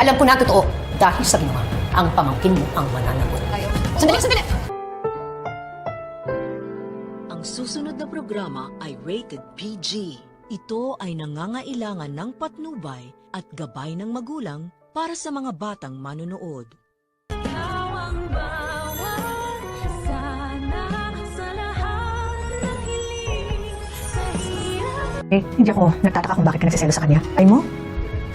Alam ko na totoo dahil sa ginawa ang pamangkin mo ang mananagot. Sandali, sandali! Ang susunod na programa ay rated PG. Ito ay nangangailangan ng patnubay at gabay ng magulang para sa mga batang manonood. Hindi ako nagtataka kung bakit ka nagsiselo sa kanya. Ay mo?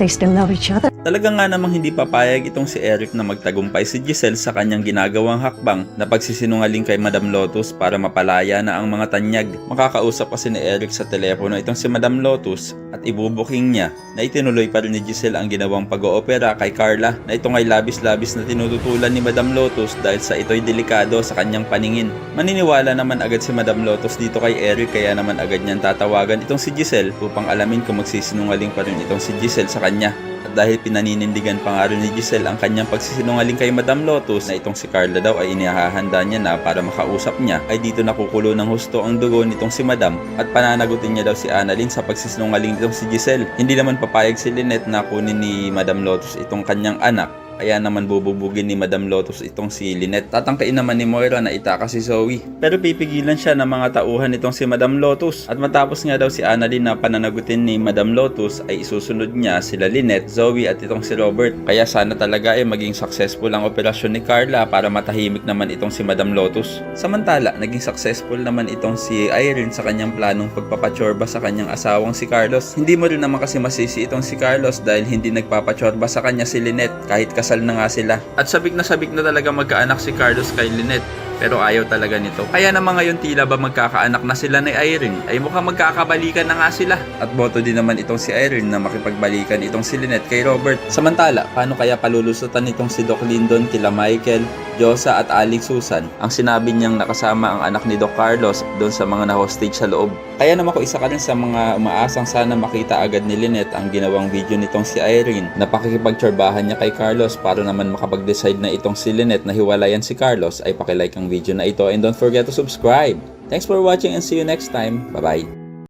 They still love each other. Talaga nga namang hindi papayag itong si Eric na magtagumpay si Giselle sa kanyang ginagawang hakbang na pagsisinungaling kay Madam Lotus para mapalaya na ang mga tanyag. Makakausap kasi ni Eric sa telepono itong si Madam Lotus at ibubuking niya na itinuloy pa rin ni Giselle ang ginawang pag-oopera kay Carla na ito ngay labis-labis na tinututulan ni Madam Lotus dahil sa ito'y delikado sa kanyang paningin. Maniniwala naman agad si Madam Lotus dito kay Eric kaya naman agad niyang tatawagan itong si Giselle upang alamin kung magsisinungaling pa rin itong si Giselle sa kanya. At dahil pinaninindigan pa nga rin ni Giselle ang kanyang pagsisinungaling kay Madam Lotus na itong si Carla daw ay inihahanda niya na para makausap niya, ay dito nakukulo ng husto ang dugo nitong si Madam at pananagutin niya daw si Annalyn sa pagsisinungaling nitong si Giselle. Hindi naman papayag si Lynette na kunin ni Madam Lotus itong kanyang anak. Kaya naman bububugin ni Madam Lotus itong si Lynette. Tatangkain naman ni Moira na itaka si Zoe. Pero pipigilan siya ng mga tauhan itong si Madam Lotus. At matapos nga daw si Annalyn na pananagutin ni Madam Lotus ay isusunod niya sila Lynette, Zoe at itong si Robert. Kaya sana talaga ay maging successful ang operasyon ni Carla para matahimik naman itong si Madam Lotus. Samantala, naging successful naman itong si Irene sa kanyang planong pagpapatsorba sa kanyang asawang si Carlos. Hindi mo rin naman kasi masisi itong si Carlos dahil hindi nagpapatsorba sa kanya si Lynette kahit kasal na nga sila. At sabik na talaga magkaanak si Carlos kay Lynette. Pero ayaw talaga nito. Kaya naman ngayon tila ba magkakaanak na sila ni Irene ay mukhang magkakabalikan na nga sila. At boto din naman itong si Irene na makipagbalikan itong si Lynette kay Robert. Samantala, paano kaya palulusutan itong si Doc Lyndon kila Michael, Josa at Aling Susan ang sinabi niyang nakasama ang anak ni Doc Carlos doon sa mga na-hostage sa loob. Kaya naman ko isa ka rin sa mga umaasang sana makita agad ni Lynette ang ginawang video nitong si Irene na pakikipagtsorbahan niya kay Carlos para naman makapag-decide na itong si Lynette na hiwalayan si Carlos ay pakilike ang video na ito and don't forget to subscribe. Thanks for watching and see you next time. Bye-bye.